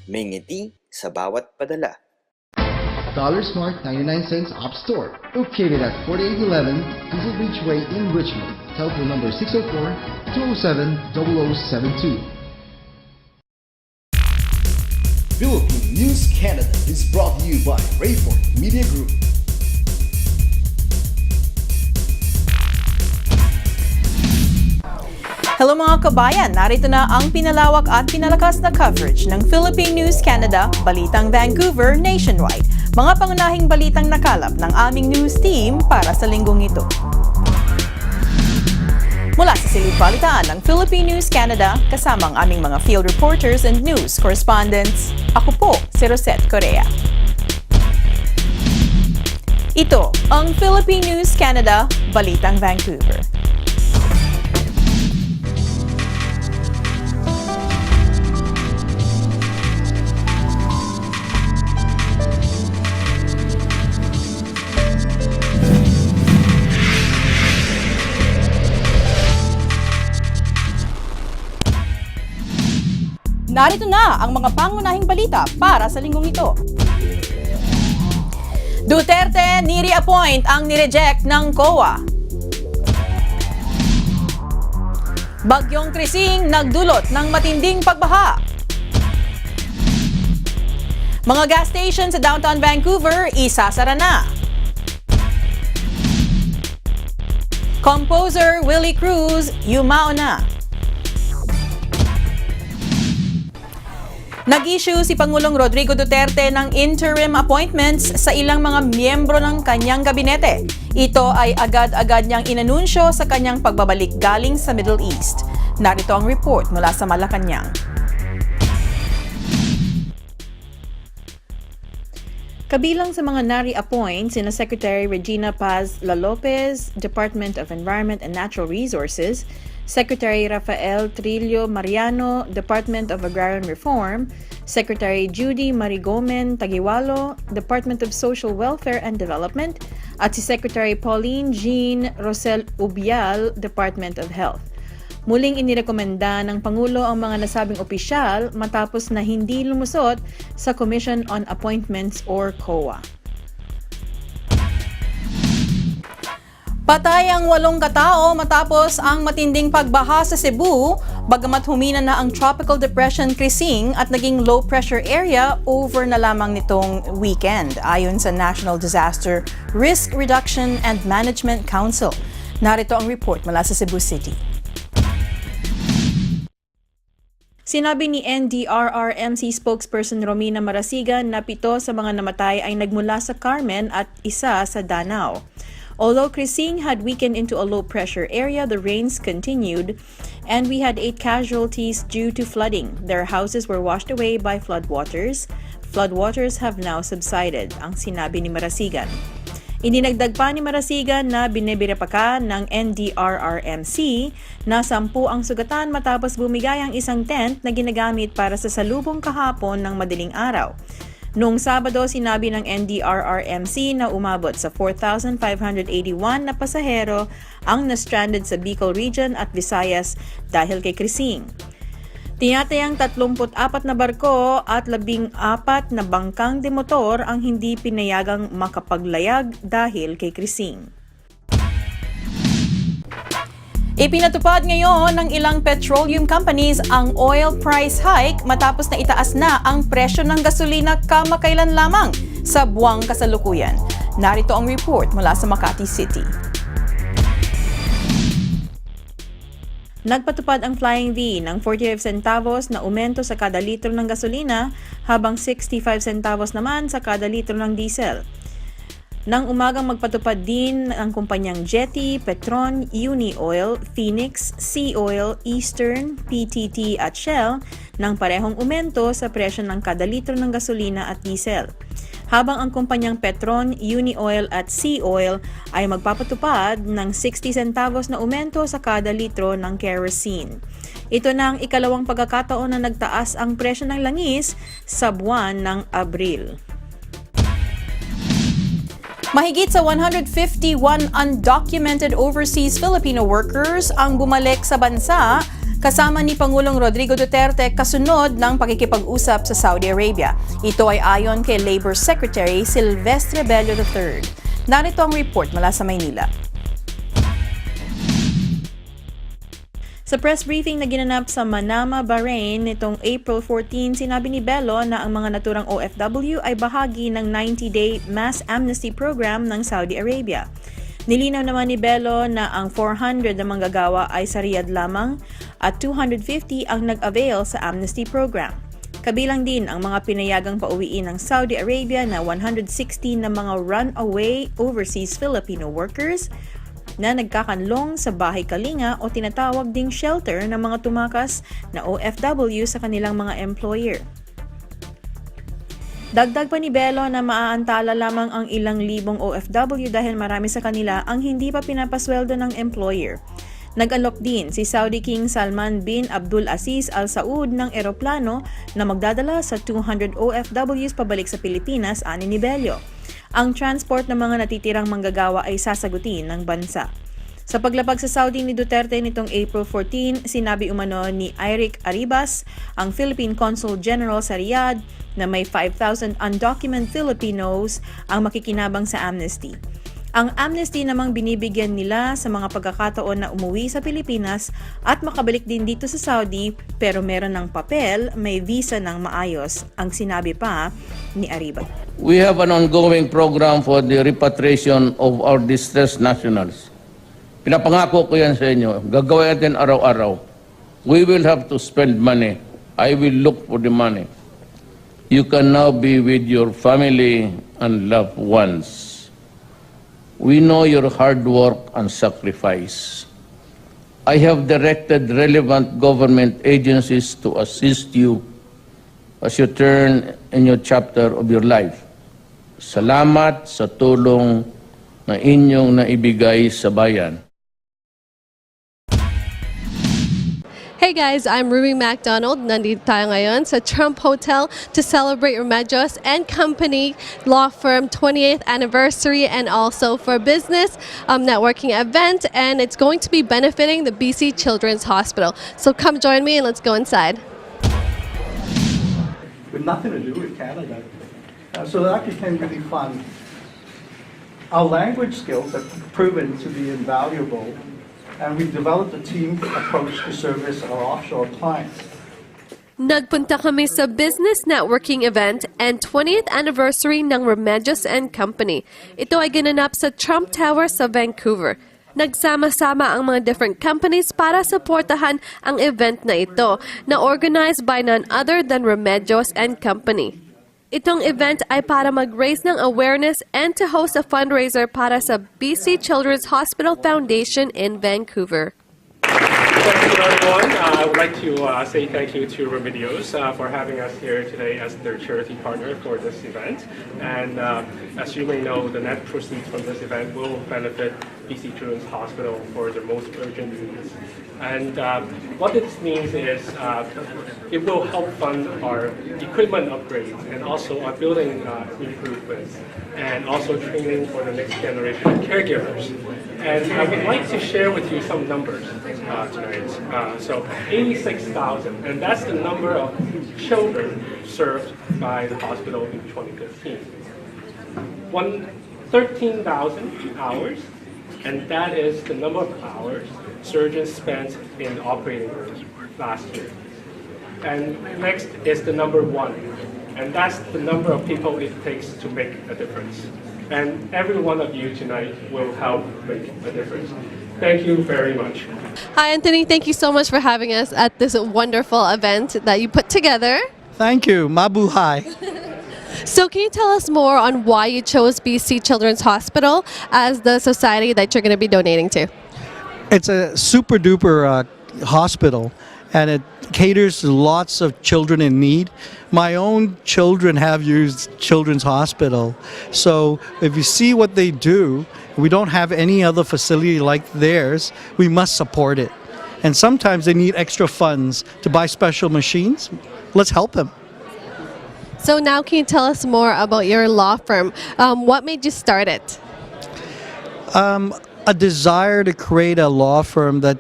May ngiti sa bawat padala. Dollar Smart 99 cents App Store, located at 4811 Diesel Beach Way in Richmond. Telephone number 604-207-0072. Philippine News Canada is brought to you by Rayford Media Group. Hello mga kabayan, narito na ang pinalawak at pinalakas na coverage ng Philippine News Canada, Balitang Vancouver, Nationwide. Mga pangunahing balitang nakalap ng aming news team para sa linggong ito. Mula sa silid balitaan ng Philippine News Canada, kasama ang aming mga field reporters and news correspondents, ako po si Rosette Correa. Ito ang Philippine News Canada, Balitang Vancouver. Narito na ang mga pangunahing balita para sa linggong ito. Duterte ni-reappoint ang nireject ng COA. Bagyong Krising nagdulot ng matinding pagbaha. Mga gas station sa downtown Vancouver isasara na. Composer Willie Cruz yumao na. Nag-issue si Pangulong Rodrigo Duterte ng interim appointments sa ilang mga miyembro ng kanyang gabinete. Ito ay agad-agad niyang inanunsyo sa kanyang pagbabalik galing sa Middle East. Narito ang report mula sa Malacanang. Kabilang sa mga nari-appoint sina Secretary Regina Paz La Lopez, Department of Environment and Natural Resources, Secretary Rafael Trillo Mariano, Department of Agrarian Reform, Secretary Judy Marigomen Tagiwalo, Department of Social Welfare and Development, at si Secretary Pauline Jean Rosel Ubial, Department of Health. Muling inirekomenda ng Pangulo ang mga nasabing opisyal matapos na hindi lumusot sa Commission on Appointments or COA. Patay ang 8 katao matapos ang matinding pagbaha sa Cebu, bagamat humina na ang Tropical Depression Krising at naging low pressure area over na lamang nitong weekend, ayon sa National Disaster Risk Reduction and Management Council. Narito ang report mula sa Cebu City. Sinabi ni NDRRMC spokesperson Romina Marasigan na 7 sa mga namatay ay nagmula sa Carmen at 1 sa Danao. Although Krising had weakened into a low-pressure area, the rains continued, and we had 8 casualties due to flooding. Their houses were washed away by floodwaters. Floodwaters have now subsided, ang sinabi ni Marasigan. Idinagdag pa ni Marasigan na binibira pa ka ng NDRRMC na 10 ang sugatan matapos bumigay ang isang tent na ginagamit para sa salubong kahapon ng madaling araw. Noong Sabado, sinabi ng NDRRMC na umabot sa 4,581 na pasahero ang na-stranded sa Bicol Region at Visayas dahil kay Krising. Tinatayang 34 na barko at 14 na bangkang demotor ang hindi pinayagang makapaglayag dahil kay Krising. Ipinatupad ngayon ng ilang petroleum companies ang oil price hike matapos na itaas na ang presyo ng gasolina kamakailan lamang sa buwang kasalukuyan. Narito ang report mula sa Makati City. Nagpatupad ang Flying V ng 45 centavos na aumento sa kada litro ng gasolina habang 65 centavos naman sa kada litro ng diesel. Nang umagang magpatupad din ang kumpanyang Jetty, Petron, Uni Oil, Phoenix, Sea Oil, Eastern, PTT at Shell ng parehong umento sa presyo ng kada litro ng gasolina at diesel. Habang ang kumpanyang Petron, Uni Oil at Sea Oil ay magpapatupad ng 60 centavos na umento sa kada litro ng kerosene. Ito na ang ikalawang pagkakataon na nagtaas ang presyo ng langis sa buwan ng Abril. Mahigit sa 151 undocumented overseas Filipino workers ang bumalik sa bansa Kasama ni Pangulong Rodrigo Duterte kasunod ng pakikipag-usap sa Saudi Arabia. Ito ay ayon kay Labor Secretary Silvestre Bello III. Narito ang report mula sa Maynila. Sa press briefing na ginanap sa Manama, Bahrain nitong April 14, sinabi ni Bello na ang mga naturang OFW ay bahagi ng 90-day mass amnesty program ng Saudi Arabia. Nilinaw naman ni Bello na ang 400 na manggagawa ay sa Riyadh lamang at 250 ang nag-avail sa amnesty program. Kabilang din ang mga pinayagang pauwiin ng Saudi Arabia na 116 na mga runaway overseas Filipino workers na nagkakanlong sa bahay kalinga o tinatawag ding shelter ng mga tumakas na OFW sa kanilang mga employer. Dagdag pa ni Bello na maaantala lamang ang ilang libong OFW dahil marami sa kanila ang hindi pa pinapasweldo ng employer. Nag-alok din si Saudi King Salman bin Abdul Aziz Al Saud ng eroplano na magdadala sa 200 OFWs pabalik sa Pilipinas, ani ni Bello. Ang transport ng mga natitirang manggagawa ay sasagutin ng bansa. Sa paglapag sa Saudi ni Duterte nitong April 14, sinabi umano ni Eric Arribas, ang Philippine Consul General sa Riyadh, na may 5,000 undocumented Filipinos ang makikinabang sa amnesty. Ang amnesty namang binibigyan nila sa mga pagkakataon na umuwi sa Pilipinas at makabalik din dito sa Saudi pero meron ng papel, may visa ng maayos, ang sinabi pa ni Arribas. We have an ongoing program for the repatriation of our distressed nationals. Pinapangako ko yan sa inyo. Gagawin natin araw-araw. We will have to spend money. I will look for the money. You can now be with your family and loved ones. We know your hard work and sacrifice. I have directed relevant government agencies to assist you as you turn in your chapter of your life. Salamat sa tulong na inyong naibigay sa bayan. Hey guys, I'm Ruby MacDonald. Nandito tayo ngayon sa Trump Hotel to celebrate Remedios and Company Law Firm 28th anniversary and also for business networking event, and it's going to be benefiting the BC Children's Hospital. So come join me and let's go inside. With nothing to do with Canada. So that became really fun. Our language skills have proven to be invaluable, and we've developed a team approach to service our offshore clients. Nagpunta kami sa business networking event and 20th anniversary ng Remedios and Company. Ito ay ginanap sa Trump Tower sa Vancouver. Nagsama-sama ang mga different companies para supportahan ang event na ito, na organized by none other than Remedios and Company. Itong event ay para mag-raise ng awareness and to host a fundraiser para sa BC Children's Hospital Foundation in Vancouver. Thank you, everyone. I would like to say thank you to Remedios for having us here today as their charity partner for this event. And as you may know, the net proceeds from this event will benefit BC Children's Hospital for their most urgent needs. And what this means is it will help fund our equipment upgrades and also our building improvements and also training for the next generation of caregivers. And I would like to share with you some numbers tonight. So 86,000, and that's the number of children served by the hospital in 2015. 13,000 hours, and that is the number of hours surgeons spent in the operating room last year. And next is the number 1, and that's the number of people it takes to make a difference. And every one of you tonight will help make a difference. Thank you very much. Hi Anthony, thank you so much for having us at this wonderful event that you put together. Thank you. Mabuhay. So can you tell us more on why you chose BC Children's Hospital as the society that you're going to be donating to? It's a super duper hospital, and it caters to lots of children in need. My own children have used Children's Hospital, so if you see what they do, we don't have any other facility like theirs, we must support it. And sometimes they need extra funds to buy special machines. Let's help them. So now can you tell us more about your law firm? What made you start it? A desire to create a law firm that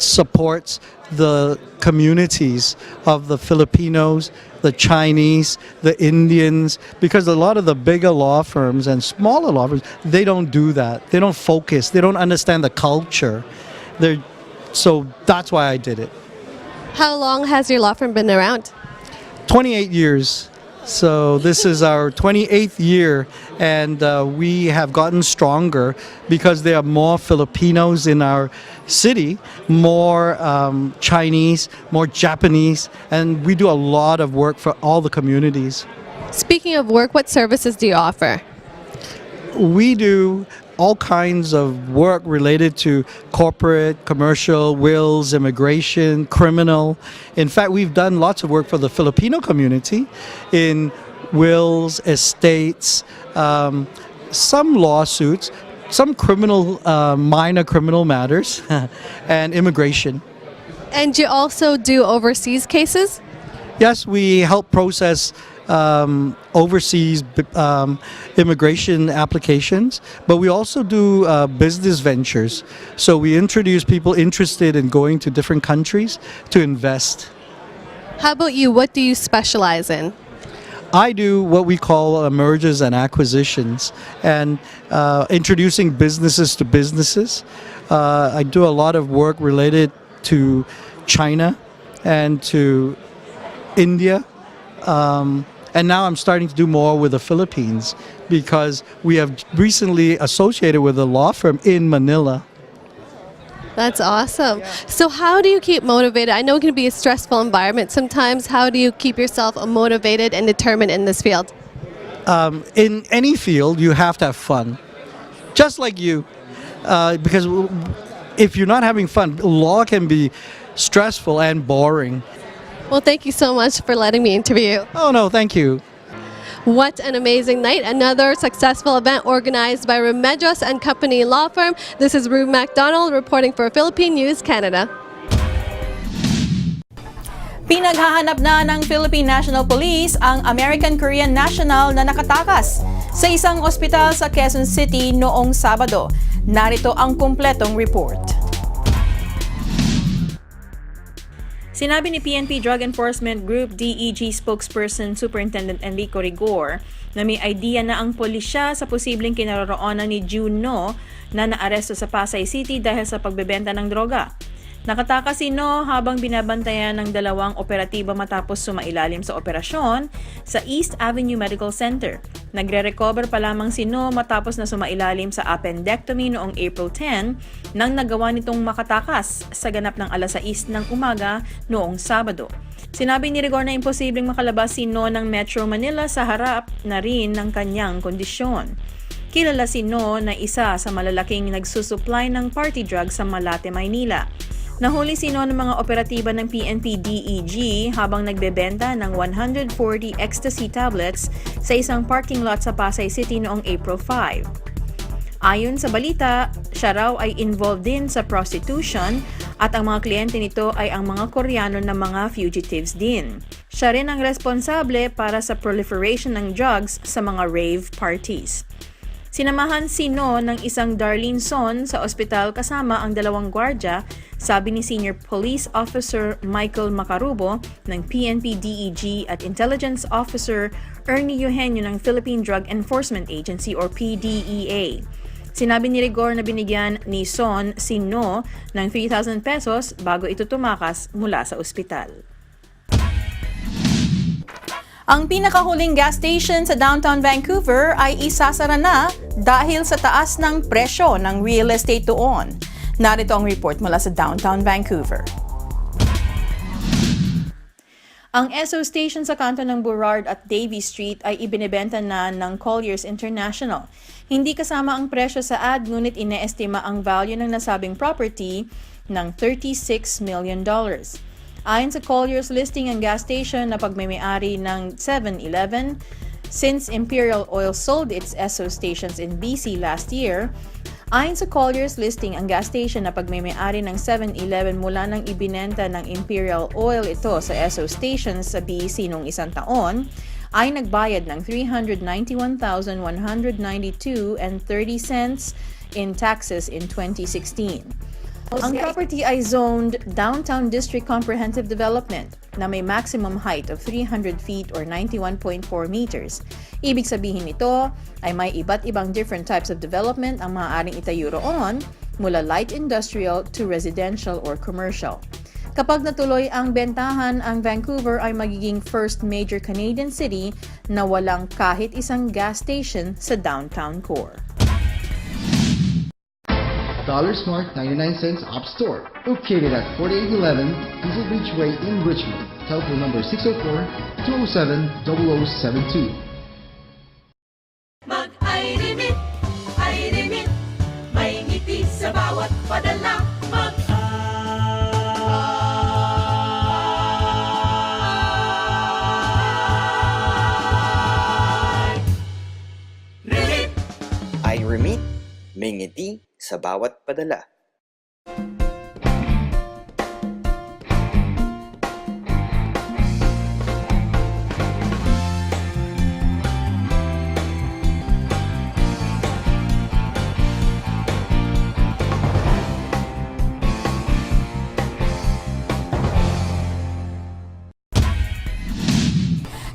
supports the communities of the Filipinos, the Chinese, the Indians, because a lot of the bigger law firms and smaller law firms, they don't do that. They don't focus. They don't understand the culture. So that's why I did it. How long has your law firm been around? 28 years. So this is our 28th year, and we have gotten stronger because there are more Filipinos in our city, more Chinese, more Japanese, and we do a lot of work for all the communities. Speaking of work, what services do you offer? We do all kinds of work related to corporate, commercial, wills, immigration, criminal. In fact, we've done lots of work for the Filipino community in wills, estates, some lawsuits, some criminal, minor criminal matters, and immigration. And you also do overseas cases? Yes, we help process overseas immigration applications, but we also do business ventures. So we introduce people interested in going to different countries to invest. How about you? What do you specialize in? I do what we call mergers and acquisitions and introducing businesses to businesses. I do a lot of work related to China and to India. And now I'm starting to do more with the Philippines because we have recently associated with a law firm in Manila. That's awesome. So how do you keep motivated? I know it can be a stressful environment sometimes. How do you keep yourself motivated and determined in this field? In any field, you have to have fun. Just like you. Because if you're not having fun, law can be stressful and boring. Well, thank you so much for letting me interview you. Oh, no, thank you. What an amazing night. Another successful event organized by Remedios and Company Law Firm. This is Rue MacDonald reporting for Philippine News Canada. Pinaghahanap na ng Philippine National Police ang American-Korean national na nakatakas sa isang ospital sa Quezon City noong Sabado. Narito ang kumpletong report. Sinabi ni PNP Drug Enforcement Group DEG spokesperson Superintendent Enrico Rigor na may idea na ang pulisya sa posibleng kinaroroonan ni Juno na naaresto sa Pasay City dahil sa pagbebenta ng droga. Nakatakas si No habang binabantayan ng dalawang operatiba matapos sumailalim sa operasyon sa East Avenue Medical Center. Nagre-recover pa lamang si No matapos na sumailalim sa appendectomy noong April 10 nang nagawa nitong makatakas sa ganap ng alas 6 ng umaga noong Sabado. Sinabi ni Rigor na imposibleng makalabas si No ng Metro Manila sa harap na rin ng kanyang kondisyon. Kilala si No na isa sa malalaking nagsusupply ng party drugs sa Malate, Maynila. Nahuli si No ng mga operatiba ng PNP DEG habang nagbebenta ng 140 ecstasy tablets sa isang parking lot sa Pasay City noong April 5. Ayon sa balita, siya raw ay involved din sa prostitution at ang mga kliyente nito ay ang mga Koreano na mga fugitives din. Siya rin ang responsable para sa proliferation ng drugs sa mga rave parties. Sinamahan si No ng isang Darlene Son sa ospital kasama ang dalawang gwardya, sabi ni Senior Police Officer Michael Macarubo ng PNP DEG at Intelligence Officer Ernie Eugenio ng Philippine Drug Enforcement Agency or PDEA. Sinabi ni Rigor na binigyan ni Son si No ng 3,000 pesos bago ito tumakas mula sa ospital. Ang pinakahuling gas station sa downtown Vancouver ay isasara na dahil sa taas ng presyo ng real estate doon. Narito ang report mula sa downtown Vancouver. Ang Esso Station sa kanto ng Burrard at Davie Street ay ibinebenta na ng Colliers International. Hindi kasama ang presyo sa ad ngunit ineestima ang value ng nasabing property ng $36 million. Ayon sa Colliers listing ang gas station na pagmamay-ari ng 7-Eleven, since Imperial Oil sold its Esso stations in BC last year, ayon sa Colliers listing ang gas station na pagmamay-ari ng 7-Eleven mula nang ibinenta ng Imperial Oil ito sa Esso stations sa BC noong isang taon, ay nagbayad ng $391,192.30 in taxes in 2016. Ang property ay zoned Downtown District Comprehensive Development na may maximum height of 300 feet or 91.4 meters. Ibig sabihin nito ay may iba't ibang different types of development ang maaaring itayo roon, mula light industrial to residential or commercial. Kapag natuloy ang bentahan, ang Vancouver ay magiging first major Canadian city na walang kahit isang gas station sa downtown core. Dollar Smart 99 cents Op Store, located at 4811 Diesel Beach Way in Richmond. Telephone number 604-207-0072. Mag-iRemit, iRemit, may ngiti sa bawat padala. Mag-iRemit. iRemit, may ngiti sa bawat padala.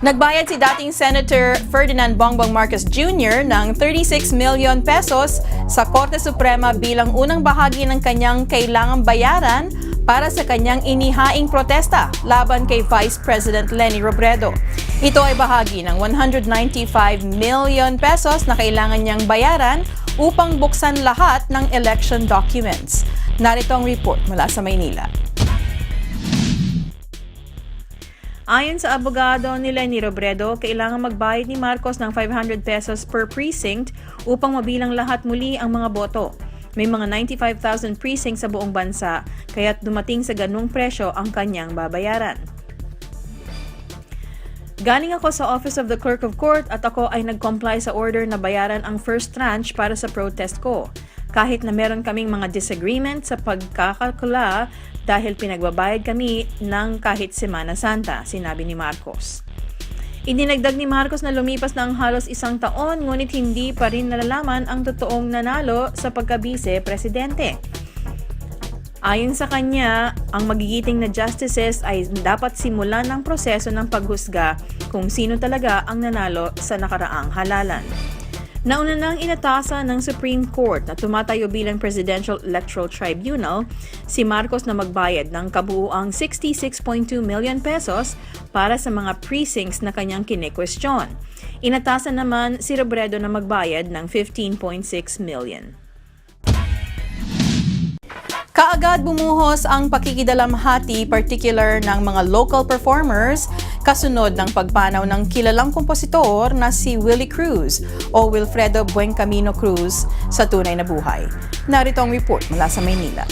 Nagbayad si dating Senator Ferdinand Bongbong Marcos Jr. ng 36 million pesos sa Korte Suprema bilang unang bahagi ng kanyang kailangang bayaran para sa kanyang inihaing protesta laban kay Vice President Leni Robredo. Ito ay bahagi ng 195 million pesos na kailangan niyang bayaran upang buksan lahat ng election documents. Narito ang report mula sa Maynila. Ayon sa abogado ni Leni Robredo, kailangan magbayad ni Marcos ng 500 pesos per precinct upang mabilang lahat muli ang mga boto. May mga 95,000 precincts sa buong bansa, kaya't dumating sa ganung presyo ang kanyang babayaran. Galing ako sa Office of the Clerk of Court at ako ay nag-comply sa order na bayaran ang first tranche para sa protest ko. Kahit na meron kaming mga disagreement sa pagkakalkula dahil pinagbabayad kami ng kahit Semana Santa, sinabi ni Marcos. Idinagdag ni Marcos na lumipas na ang halos isang taon ngunit hindi pa rin nalalaman ang totoong nanalo sa pagka-vice-presidente. Ayon sa kanya, ang magigiting na justices ay dapat simulan ng proseso ng paghusga kung sino talaga ang nanalo sa nakaraang halalan. Nauna nang inatasan ng Supreme Court na tumatayo bilang Presidential Electoral Tribunal si Marcos na magbayad ng kabuuang 66.2 million pesos para sa mga precincts na kanyang kine-question. Inatasan naman si Robredo na magbayad ng 15.6 million. Kaagad bumuhos ang pakikidalamhati particular ng mga local performers kasunod ng pagpanaw ng kilalang kompositor na si Willie Cruz o Wilfredo Buencamino Cruz sa tunay na buhay. Narito ang report mula sa Maynila.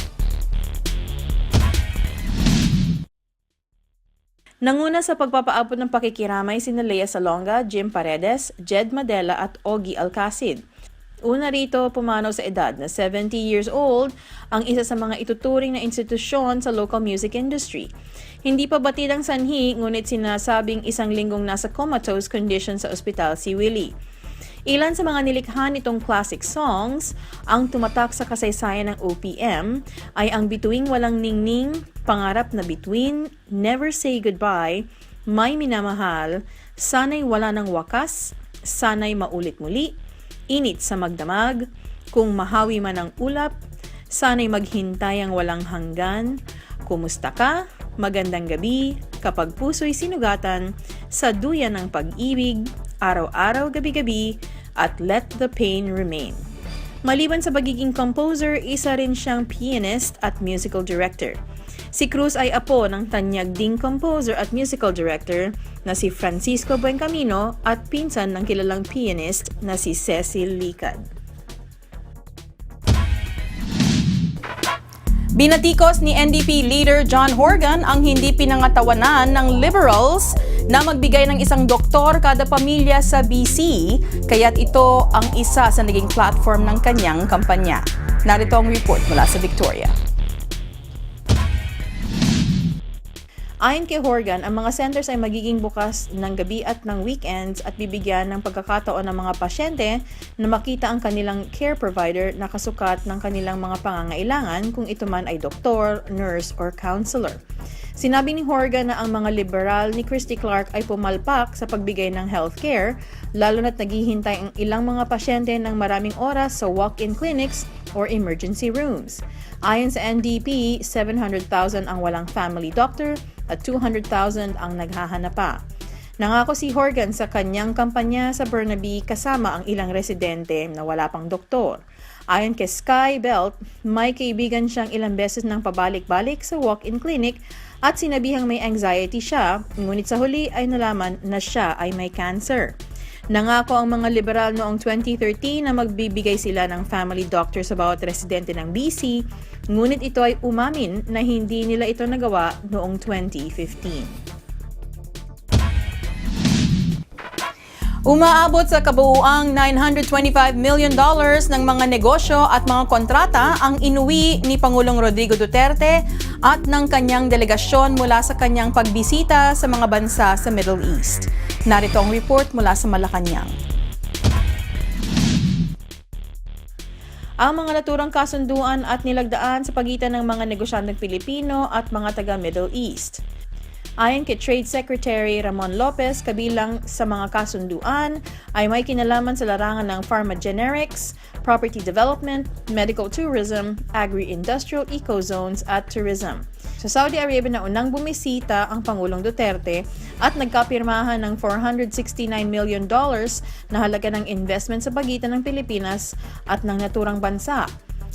Nanguna sa pagpapaabot ng pakikiramay sina Lea Salonga, Jim Paredes, Jed Madela at Ogie Alcacid. Una rito, pumanaw sa edad na 70 years old ang isa sa mga ituturing na institusyon sa local music industry. Hindi pa batid ang sanhi, ngunit sinasabing isang linggong nasa comatose condition sa ospital si Willie. Ilan sa mga nilikha nitong classic songs ang tumatak sa kasaysayan ng OPM ay ang Bituing Walang Ningning, Pangarap na Bituin, Never Say Goodbye, May Minamahal, Sana'y Wala ng Wakas, Sana'y Maulit Muli, Init sa Magdamag, Kung Mahawi Man ang Ulap, Sana'y Maghintay ang Walang Hanggan, Kumusta Ka, Magandang Gabi, Kapag Puso'y Sinugatan, Sa Duyan ng Pag-ibig, Araw-araw Gabi-gabi, at Let the Pain Remain. Maliban sa pagiging composer, isa rin siyang pianist at musical director. Si Cruz ay apo ng tanyag ding composer at musical director na si Francisco Buencamino at pinsan ng kilalang pianist na si Cecil Licad. Binatikos ni NDP leader John Horgan ang hindi pinangatawanan ng Liberals na magbigay ng isang doktor kada pamilya sa BC, kaya't ito ang isa sa naging platform ng kanyang kampanya. Narito ang report mula sa Victoria. Ayon kay Horgan, ang mga centers ay magiging bukas ng gabi at ng weekends at bibigyan ng pagkakataon ng mga pasyente na makita ang kanilang care provider na kasukat ng kanilang mga pangangailangan kung ito man ay doktor, nurse, or counselor. Sinabi ni Horgan na ang mga liberal ni Christy Clark ay pumalpak sa pagbigay ng healthcare, lalo na't naghihintay ang ilang mga pasyente ng maraming oras sa walk-in clinics or emergency rooms. Ayon sa NDP, 700,000 ang walang family doctor at 200,000 ang naghahanap pa. Nangako si Horgan sa kanyang kampanya sa Burnaby kasama ang ilang residente na wala pang doktor. Ayon kay Sky Belt, may kaibigan siyang ilang beses nang pabalik-balik sa walk-in clinic at sinabihang may anxiety siya, ngunit sa huli ay nalaman na siya ay may cancer. Nangako ang mga liberal noong 2013 na magbibigay sila ng family doctor sa bawat residente ng BC, ngunit ito ay umamin na hindi nila ito nagawa noong 2015. Umaabot sa kabuuang $925 million ng mga negosyo at mga kontrata ang inuwi ni Pangulong Rodrigo Duterte at ng kanyang delegasyon mula sa kanyang pagbisita sa mga bansa sa Middle East. Narito ang report mula sa Malacanang. Ang mga naturang kasunduan at nilagdaan sa pagitan ng mga negosyanteng Pilipino at mga taga-Middle East. Ayon kay Trade Secretary Ramon Lopez, kabilang sa mga kasunduan ay may kinalaman sa larangan ng pharma generics, property development, medical tourism, agri-industrial ecozones at tourism. Sa Saudi Arabia na unang bumisita ang Pangulong Duterte at nagkapirmahan ng $469 million na halaga ng investment sa pagitan ng Pilipinas at ng naturang bansa.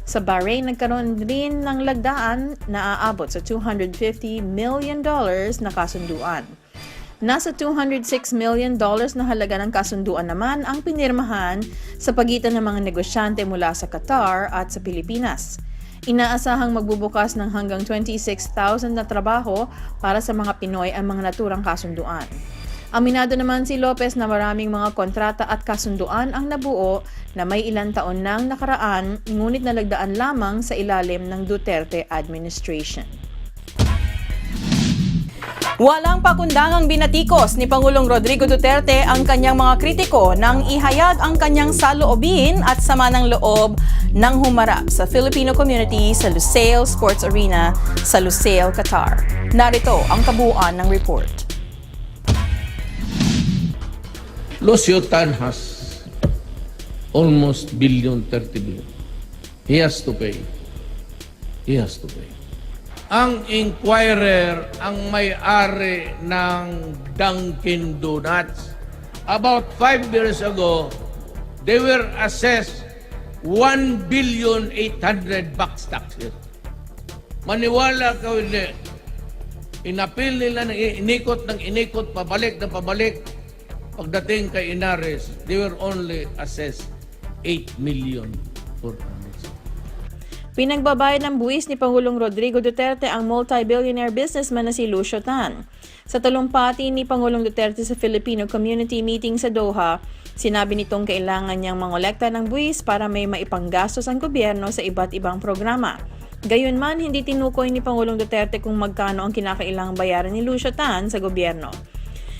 Sa Bahrain, nagkaroon rin ng lagdaan na aabot sa $250 million na kasunduan. Nasa $206 million na halaga ng kasunduan naman ang pinirmahan sa pagitan ng mga negosyante mula sa Qatar at sa Pilipinas. Inaasahang magbubukas ng hanggang 26,000 na trabaho para sa mga Pinoy ang mga naturang kasunduan. Aminado naman si Lopez na maraming mga kontrata at kasunduan ang nabuo na may ilang taon nang nakaraan, ngunit nalagdaan lamang sa ilalim ng Duterte administration. Walang pakundangang binatikos ni Pangulong Rodrigo Duterte ang kanyang mga kritiko nang ihayag ang kanyang saloobin at sama ng loob nang humarap sa Filipino community sa Lusail Sports Arena sa Lusail, Qatar. Narito ang kabuuan ng report. Lusiotan has almost $30 billion. He has to pay. He has to pay. Ang inquirer ang may-ari ng Dunkin' Donuts. About 5 years ago, they were assessed $1.8 billion taxes. Maniwala ka hindi. Inapil nila, inikot, pabalik. Pagdating kay Inares, they were only assessed $8 million for damage. Pinagbabayad ng buwis ni Pangulong Rodrigo Duterte ang multi-billionaire businessman na si Lucio Tan. Sa talumpati ni Pangulong Duterte sa Filipino Community Meeting sa Doha, sinabi nitong kailangan niyang mangolekta ng buwis para may maipanggastos ang gobyerno sa iba't ibang programa. Gayunman, hindi tinukoy ni Pangulong Duterte kung magkano ang kinakailangang bayaran ni Lucio Tan sa gobyerno.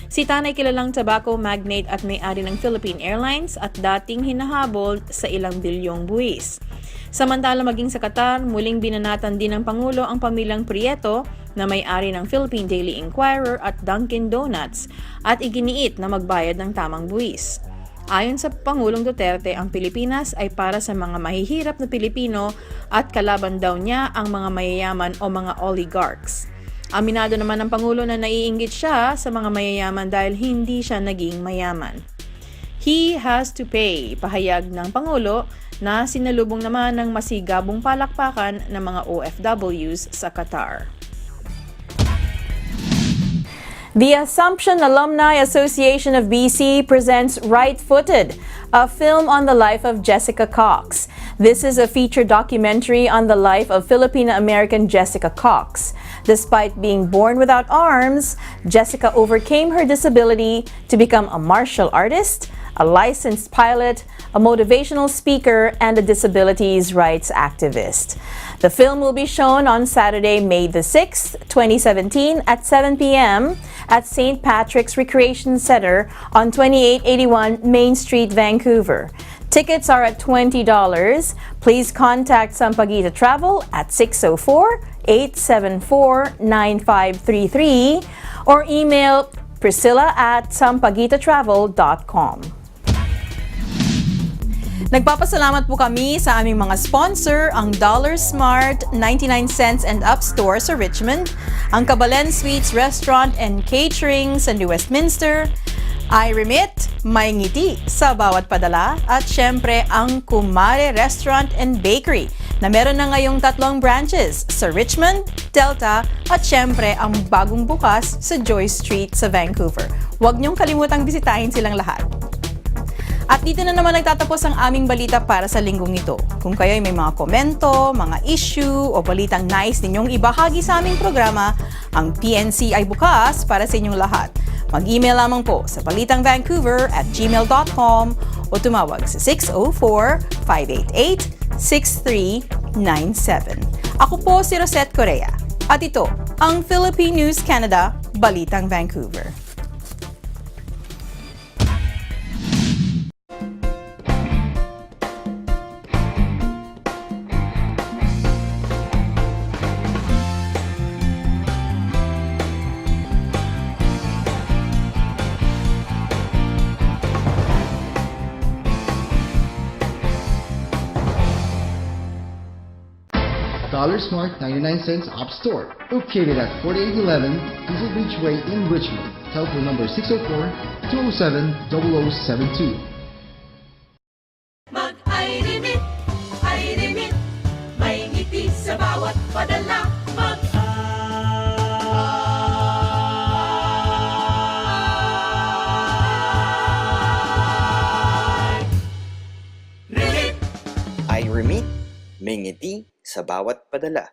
Si Tan ay kilalang tobacco magnate at may-ari ng Philippine Airlines at dating hinahabol sa ilang bilyong buwis. Samantala maging sa Qatar, muling binanatan din ng Pangulo ang pamilyang Prieto na may-ari ng Philippine Daily Inquirer at Dunkin' Donuts at iginiit na magbayad ng tamang buwis. Ayon sa Pangulong Duterte, ang Pilipinas ay para sa mga mahihirap na Pilipino at kalaban daw niya ang mga mayayaman o mga oligarchs. Aminado naman ng Pangulo na naiinggit siya sa mga mayayaman dahil hindi siya naging mayaman. He has to pay, pahayag ng Pangulo na sinalubong naman ng masigabong palakpakan ng mga OFWs sa Qatar. The Assumption Alumni Association of BC presents Right-Footed, a film on the life of Jessica Cox. This is a feature documentary on the life of Filipino-American Jessica Cox. Despite being born without arms, Jessica overcame her disability to become a martial artist, a licensed pilot, a motivational speaker, and a disabilities rights activist. The film will be shown on Saturday, May the 6th, 2017 at 7 p.m. at St. Patrick's Recreation Center on 2881 Main Street, Vancouver. Tickets are at $20. Please contact Sampaguita Travel at 604-874-9533 or email priscilla@sampaguitatravel.com. Nagpapasalamat po kami sa aming mga sponsor, ang Dollar Smart 99 cents and up store sa Richmond, ang Kabalen Suites Restaurant and Catering sa New Westminster, iRemit, may ngiti sa bawat padala, at syempre ang Kumare Restaurant and Bakery na meron na ngayong 3 branches sa Richmond, Delta, at syempre ang bagong bukas sa Joy Street sa Vancouver. Huwag niyong kalimutang bisitahin silang lahat. At dito na naman nagtatapos ang aming balita para sa linggong ito. Kung kayo ay may mga komento, mga issue o balitang nice ninyong ibahagi sa aming programa, ang PNC ay bukas para sa inyong lahat. Mag-email lamang po sa balitangvancouver@gmail.com o tumawag sa 604-588-6397. Ako po si Rosette Correa at ito ang Philippine News Canada, Balitang Vancouver. Dollar Smart 99 cents Op Store, located at 4811 Diesel Beach Way in Richmond. Telephone number 604-207-0072. Mag-iRemit, iRemit, may ngiti sa bawat padala. iRemit, may ngiti sa bawat padala.